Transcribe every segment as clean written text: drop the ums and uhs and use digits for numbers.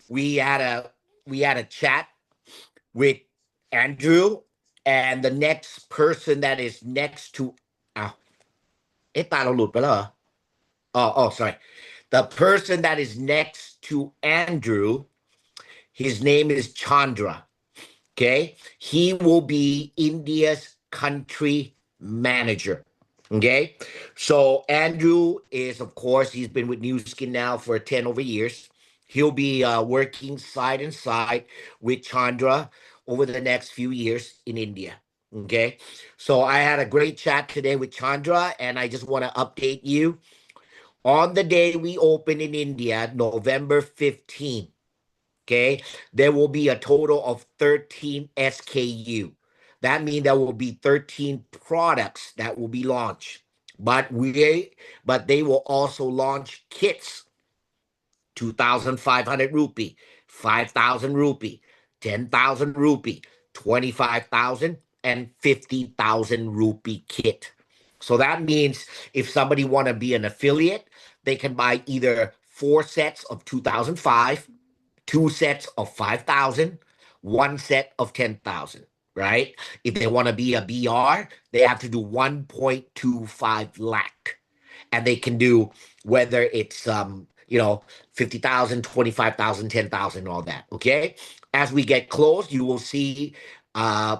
we had a we had a chat with Andrew, and the next person that is next to อ้าวเอ๊ะตาเราหลุดไปแล้วเหรอ oh, sorry. The person that is next to Andrew, his name is Chandra. Okay. He will be India's country manager. Okay. So Andrew is, of course, he's been with New Skin now for 10 over years. He'll be working side and side with Chandra over the next few years in India. Okay. So I had a great chat today with Chandra, and I just want to update you on the day we open in India, November 15th. Okay, there will be a total of 13 SKU. That means there will be 13 products that will be launched. But they will also launch kits, 2,500 rupee, 5,000 rupee, 10,000 rupee, 25,000 and 50,000 rupee kit. So that means if somebody want to be an affiliate, they can buy either 4 sets of 2005, 2 sets of 5,000, 1 set of 10,000, right? If they want to be a BR, they have to do 1.25 lakh. And they can do whether it's 50,000, 25,000, 10,000, all that. Okay. As we get close, you will see uh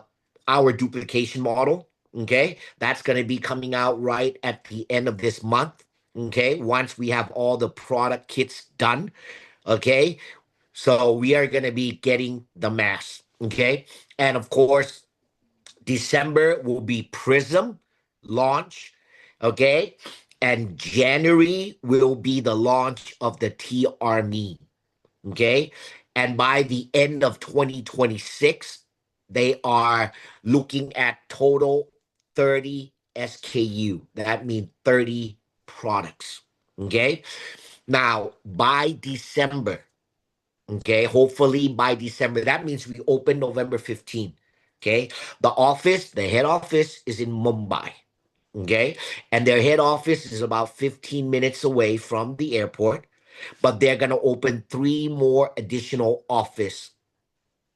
our duplication model. Okay. That's going to be coming out right at the end of this month. Okay. Once we have all the product kits done. Okay. So we are going to be getting the mask. Okay. And of course, December will be Prism launch. Okay. And January will be the launch of the T Army. Okay. And by the end of 2026, they are looking at total 30 SKU. That means 30 products. Okay. Now, by December, okay, hopefully by December, that means we open November 15th. Okay. The head office is in Mumbai. Okay. And their head office is about 15 minutes away from the airport, but they're going to open 3 more additional office.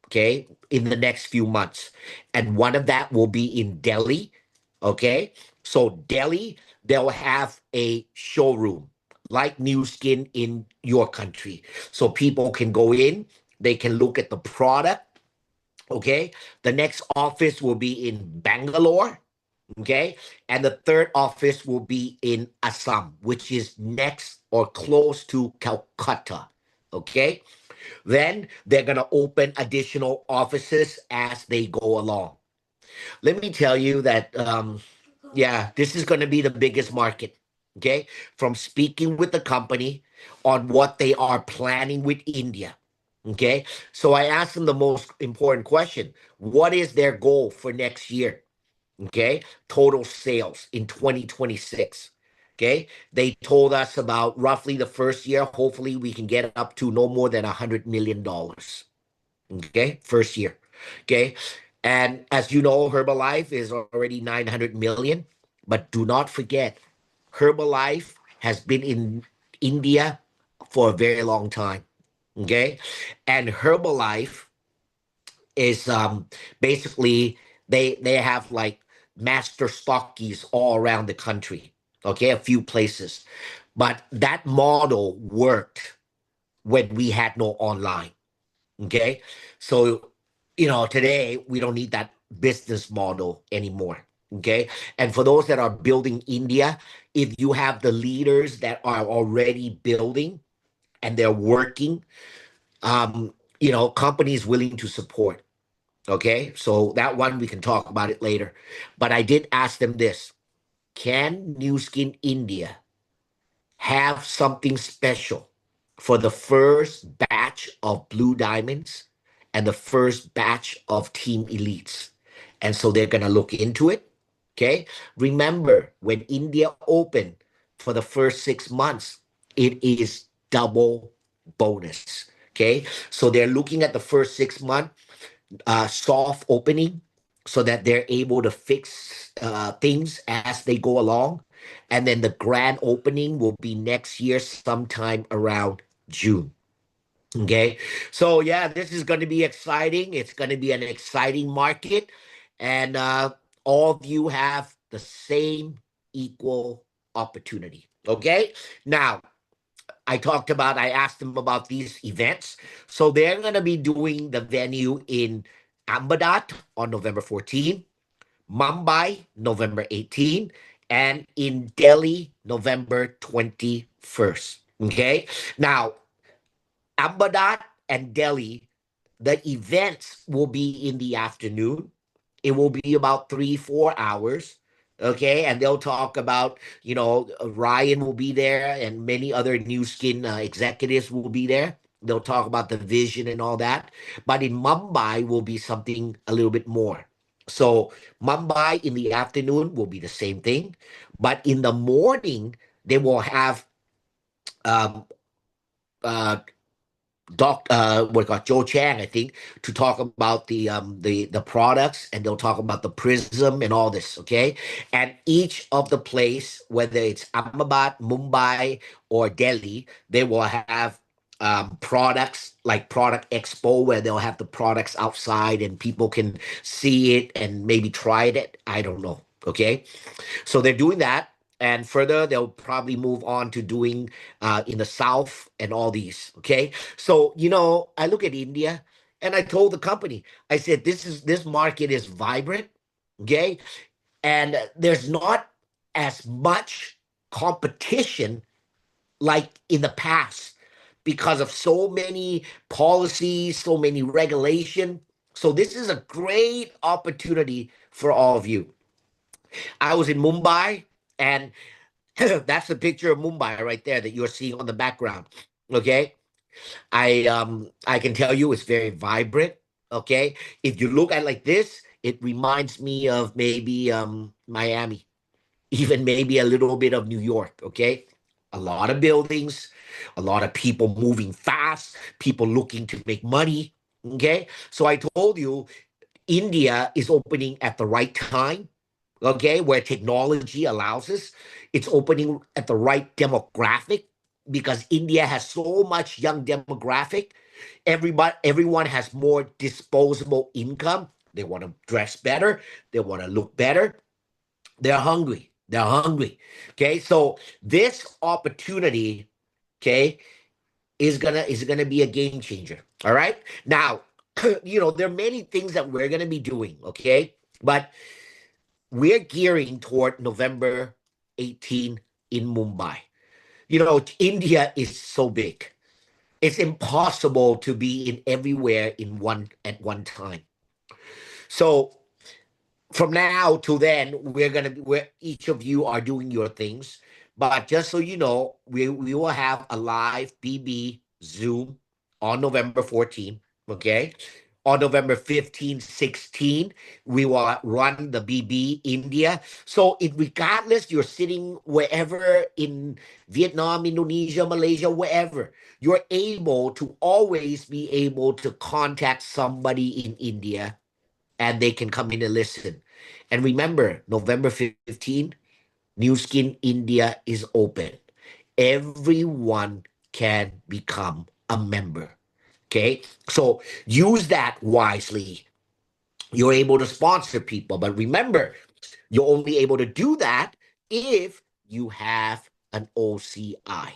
Okay. In the next few months. And one of that will be in Delhi. Okay. So Delhi, they'll have a showroom like New Skin in your country. So people can go in, they can look at the product. Okay. The next office will be in Bangalore. Okay. And the third office will be in Assam, which is next or close to Calcutta. Okay. Then they're going to open additional offices as they go along. Let me tell you that, yeah, this is going to be the biggest market. Okay. From speaking with the company on what they are planning with India. Okay. So I asked them the most important question. What is their goal for next year? Okay. Total sales in 2026. Okay. They told us about roughly the first year. Hopefully, we can get up to no more than $100 million. Okay. First year. Okay. And as you know, Herbalife is already 900 million. But do not forget, Herbalife has been in India for a very long time. Okay. And Herbalife is basically they have like master stockies all around the country. Okay, a few places. But that model worked when we had no online. Okay. So, today we don't need that business model anymore. Okay. And for those that are building India, if you have the leaders that are already building and they're working, companies willing to support. Okay. So that one we can talk about it later. But I did ask them this. Can New Skin India have something special for the first batch of Blue Diamonds and the first batch of Team Elites? And so they're going to look into it. Okay. Remember, when India opened for the first 6 months, it is double bonus. Okay. So they're looking at the first 6 months soft opening so that they're able to fix things as they go along. And then the grand opening will be next year, sometime around June. Okay. So yeah, this is going to be exciting. It's going to be an exciting market. And all of you have the same equal opportunity. Okay. Now, I asked them about these events. So they're going to be doing the venue in Ahmedabad on November 14th, Mumbai November 18th, and in Delhi November 21st. Okay. Now, Ahmedabad and Delhi, the events will be in the afternoon. It will be about 3, 4 hours. Okay. And they'll talk about, Ryan will be there and many other new skin executives will be there. They'll talk about the vision and all that. But in Mumbai will be something a little bit more. So Mumbai in the afternoon will be the same thing. But in the morning, they will have um, uh, what got Joe Chang, I think, to talk about the products, and they'll talk about the prism and all this, okay? And each of the place, whether it's Ahmedabad, Mumbai, or Delhi, they will have products like product expo where they'll have the products outside and people can see it and maybe try it. I don't know, okay? So they're doing that. And further, they'll probably move on to doing in the South and all these. Okay. So, I look at India and I told the company, I said, this market is vibrant. Okay. And there's not as much competition like in the past because of so many policies, so many regulation. So this is a great opportunity for all of you. I was in Mumbai, and that's the picture of Mumbai right there that you're seeing on the background. Okay. I can tell you it's very vibrant. Okay. If you look at it like this, it reminds me of maybe Miami, even maybe a little bit of New York. Okay. A lot of buildings, a lot of people moving fast, people looking to make money. Okay. So I told you India is opening at the right time, okay, where technology allows us. It's opening at the right demographic because India has so much young demographic. Everyone has more disposable income. They want to dress better. They want to look better. They're hungry. They're hungry. Okay, so this opportunity, okay, is gonna be a game changer. All right. Now, there are many things that we're gonna be doing. Okay, but we're gearing toward November 18 in Mumbai. India is so big. It's impossible to be in everywhere in one at one time. So from now to then, where each of you are doing your things. But just so you know, we will have a live BB Zoom on November 14th. Okay. On November 15, 16, we will run the BB India. So regardless, you're sitting wherever in Vietnam, Indonesia, Malaysia, wherever, you're able to always be able to contact somebody in India and they can come in and listen. And remember, November 15, New Skin India is open. Everyone can become a member. Okay. So use that wisely. You're able to sponsor people. But remember, you're only able to do that if you have an OCI.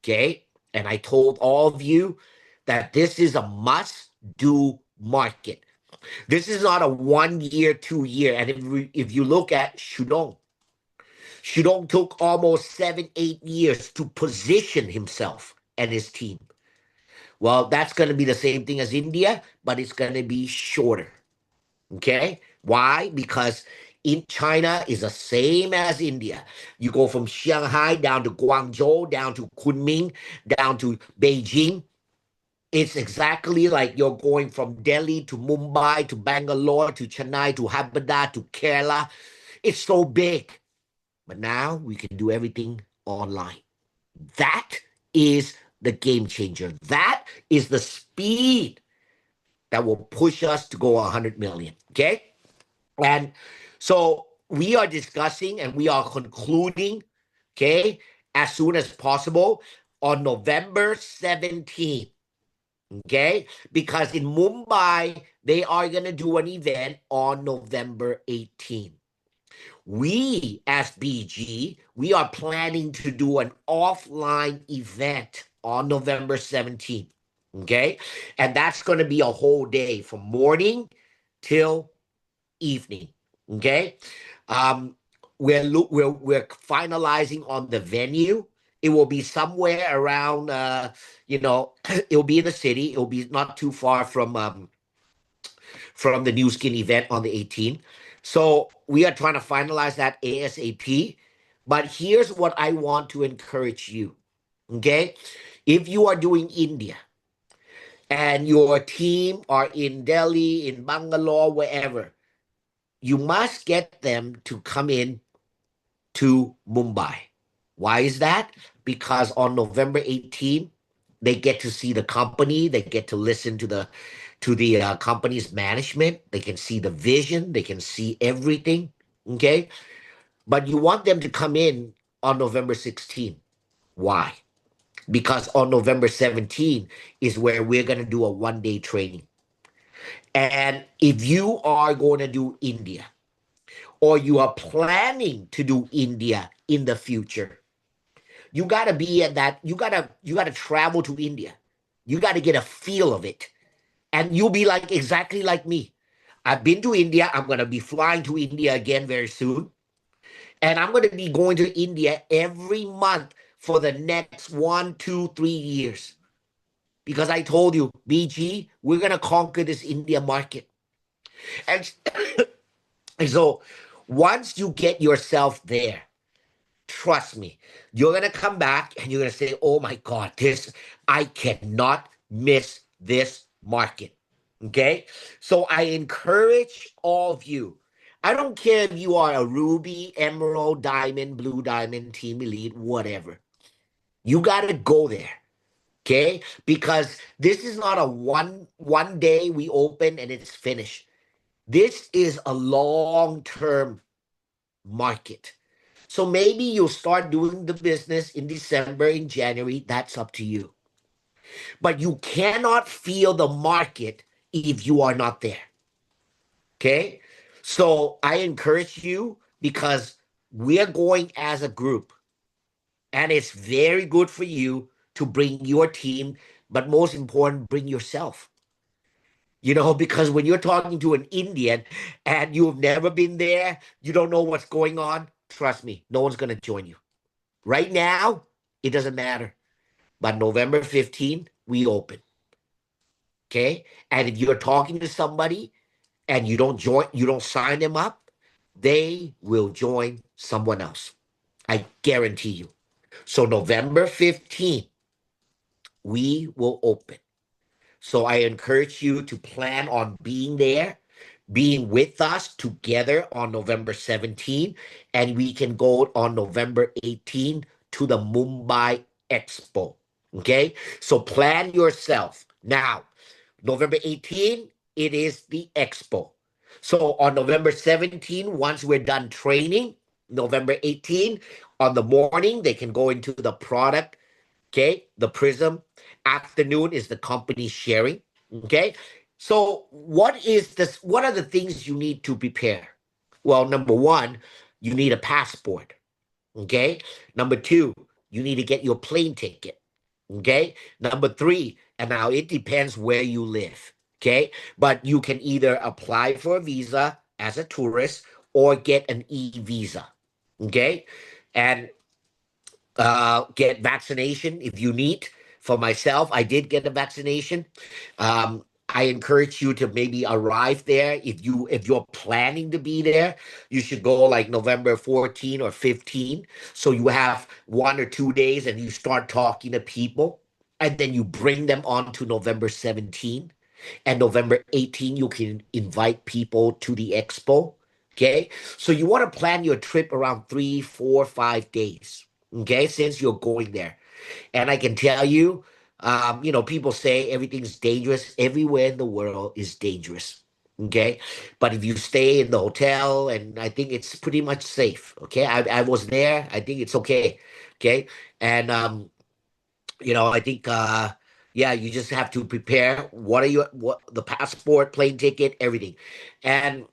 Okay. And I told all of you that this is a must do market. This is not a 1 year, 2 year. And if you look at Shudong took almost 7, 8 years to position himself and his team. Well, that's going to be the same thing as India, but it's going to be shorter. Okay. Why? Because in China is the same as India. You go from Shanghai down to Guangzhou, down to Kunming, down to Beijing. It's exactly like you're going from Delhi to Mumbai to Bangalore to Chennai to Hyderabad to Kerala. It's so big. But now we can do everything online. That is the game changer. That is the speed that will push us to go 100 million. Okay. And so we are discussing and we are concluding, okay, as soon as possible on November 17th. Okay, because in Mumbai they are going to do an event on November 18th. We, as BG, we are planning to do an offline event on November 17th. Okay. And that's going to be a whole day from morning till evening. Okay. Um, we're finalizing on the venue. It will be somewhere around, it'll be in the city. It'll be not too far from the New Skin event on the 18th. So we are trying to finalize that ASAP. But here's what I want to encourage you. Okay. If you are doing India and your team are in Delhi, in Bangalore, wherever, you must get them to come in to Mumbai. Why is that? Because on November 18th, they get to see the company, they get to listen to the company's management, they can see the vision, they can see everything. Okay, but you want them to come in on November 16th. Why? Because on November 17th is where we're going to do a 1 day training. And if you are going to do India or you are planning to do India in the future, you got to be at that. You got to travel to India. You got to get a feel of it. And you'll be like exactly like me. I've been to India. I'm going to be flying to India again very soon. And I'm going to be going to India every month for the next 1, 2, 3 years. Because I told you, BG, we're going to conquer this India market. And, and so once you get yourself there, trust me, you're going to come back and you're going to say, oh my God, I cannot miss this market. Okay. So I encourage all of you. I don't care if you are a ruby, emerald, diamond, blue diamond, team elite, whatever. You got to go there. Okay. Because this is not a one day we open and it's finished. This is a long term market. So maybe you'll start doing the business in December, in January. That's up to you. But you cannot feel the market if you are not there. Okay. So I encourage you because we're going as a group and it's very good for you to bring your team, but most important, bring yourself. Because when you're talking to an Indian and you've never been there, you don't know what's going on. Trust me, no one's going to join you. Right now, it doesn't matter. But November 15th, we open. Okay. And if you're talking to somebody and you don't sign them up, they will join someone else. I guarantee you. So November 15th, we will open. So I encourage you to plan on being there, being with us together on November 17th, and we can go on November 18th to the Mumbai Expo. Okay? So plan yourself. Now, November 18th, it is the expo. So on November 17th, once we're done training, November 18th, on the morning, they can go into the product. Okay, the Prism. Afternoon is the company sharing. Okay, so what is this? What are the things you need to prepare? Well, number one, you need a passport. Okay, number two, you need to get your plane ticket. Okay, number three, and now it depends where you live. Okay, but you can either apply for a visa as a tourist or get an e-visa. Okay, and get vaccination if you need. For myself, I did get a vaccination. I encourage you to maybe arrive there if you're planning to be there. You should go like November 14 or 15, so you have 1 or 2 days and you start talking to people, and then you bring them on to November 17 and November 18. You can invite people to the expo. Okay, so you want to plan your trip around 3, 4, 5 days. Okay, since you're going there. And I can tell you, people say everything's dangerous. Everywhere in the world is dangerous. Okay. But if you stay in the hotel, and I think it's pretty much safe. Okay. I was there. I think it's okay. Okay. And, I think, Yeah, you just have to prepare. What the passport, plane ticket, everything. And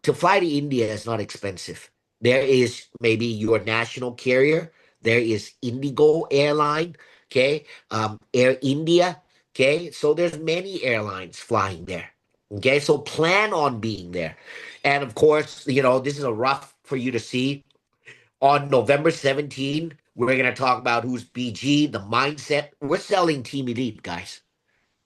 to fly to India is not expensive. There is maybe your national carrier. There is Indigo airline, okay? Air India, okay? So there's many airlines flying there. Okay, so plan on being there. And of course, this is a rough for you to see. On November 17th, we're going to talk about who's BG, the mindset. We're selling Team Elite, guys.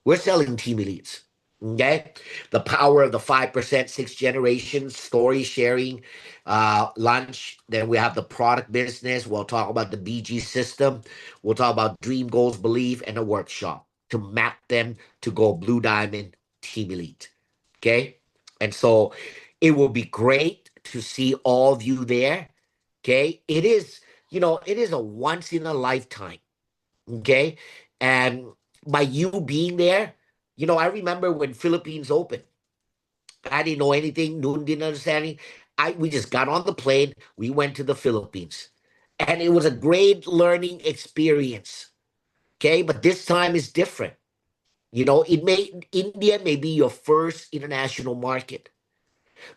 We're selling Team Elites. Okay. The power of the 5%, sixth generation, story sharing, lunch. Then we have the product business. We'll talk about the BG system. We'll talk about dream, goals, belief, and a workshop to map them to go Blue Diamond Team Elite. Okay. And so it will be great to see all of you there. Okay. It is a once in a lifetime. Okay. And by you being there, I remember when Philippines opened, I didn't know anything, Noon didn't understand anything. We just got on the plane, we went to the Philippines. And it was a great learning experience. Okay. But this time is different. India may be your first international market,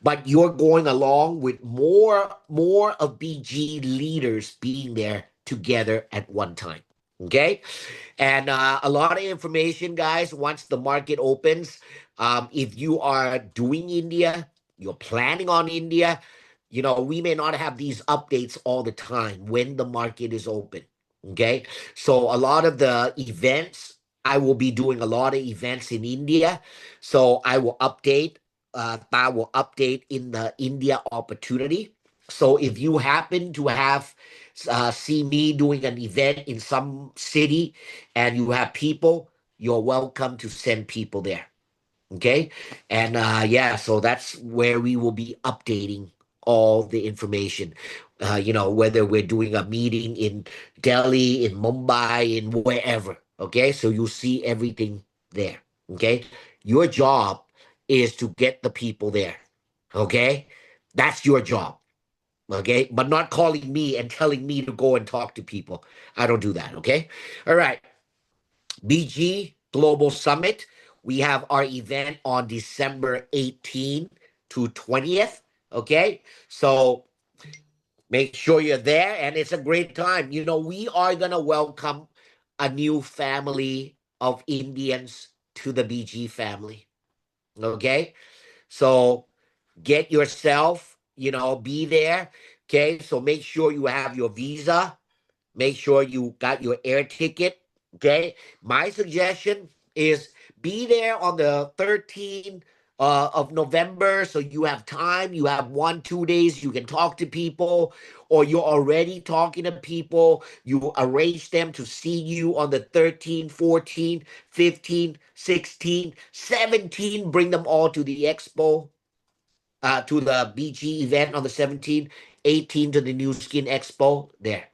but you're going along with more of BG leaders being there together at one time. Okay. And a lot of information, guys, once the market opens. If you are doing India, you're planning on India, we may not have these updates all the time when the market is open. Okay. So a lot of the events, I will be doing a lot of events in India. So I will update in the India opportunity. So if you happen to have see me doing an event in some city and you have people, you're welcome to send people there. Okay. And yeah, so that's where we will be updating all the information. Whether we're doing a meeting in Delhi, in Mumbai, in wherever. Okay. So you'll see everything there. Okay. Your job is to get the people there. Okay. That's your job. Okay. But not calling me and telling me to go and talk to people. I don't do that. Okay. All right. BG Global Summit. We have our event on December 18th to 20th. Okay. So make sure you're there and it's a great time. We are going to welcome a new family of Indians to the BG family. Okay. So get yourself, be there. Okay. So make sure you have your visa. Make sure you got your air ticket. Okay. My suggestion is be there on the 13th of November so you have time. You have 1, 2 days. You can talk to people, or you're already talking to people. You arrange them to see you on the 13th, 14th, 15th, 16th, 17th. Bring them all to the expo, to the BG event on the 17th, 18th to the New Skin Expo there.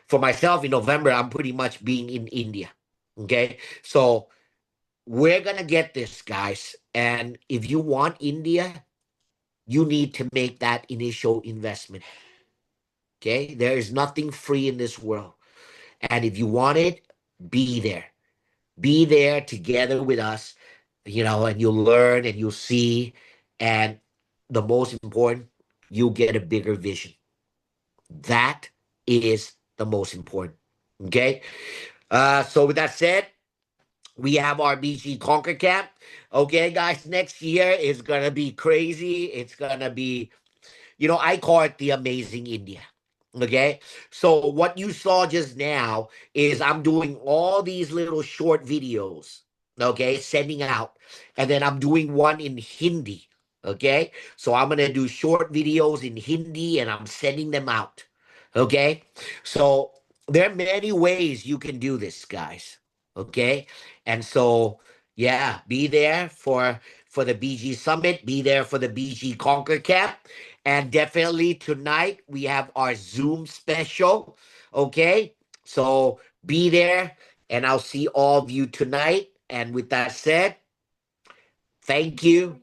For myself in November, I'm pretty much being in India. Okay. So we're going to get this, guys. And if you want India, you need to make that initial investment. Okay. There is nothing free in this world. And if you want it, be there. Be there together with us, and you'll learn and you'll see. And the most important, you'll get a bigger vision. That is the most important. Okay. So with that said, we have our BG Conquer Camp. Okay, guys, next year is gonna be crazy. It's gonna be, I call it the amazing India. Okay, so what you saw just now is I'm doing all these little short videos. Okay, sending out, and then I'm doing one in Hindi. Okay, so I'm gonna do short videos in Hindi, and I'm sending them out. Okay, so there are many ways you can do this, guys. Okay, and so yeah, be there for the BG Summit. Be there for the BG Conquer Camp. And definitely tonight we have our Zoom special. Okay. So be there and I'll see all of you tonight. And with that said, thank you.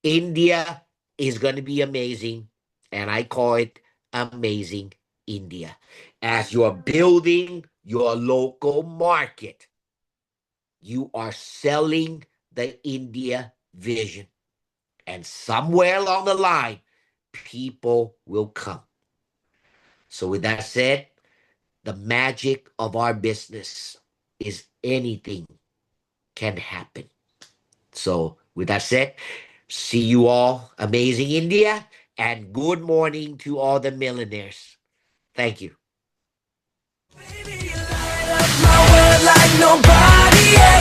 India is going to be amazing. And I call it Amazing India as you're building your local market. You are selling the India vision. And somewhere along the line, people will come. So, with that said, the magic of our business is anything can happen. So, with that said, see you all, amazing India, and good morning to all the millionaires. Thank you. Baby, you light up my world like nobody else.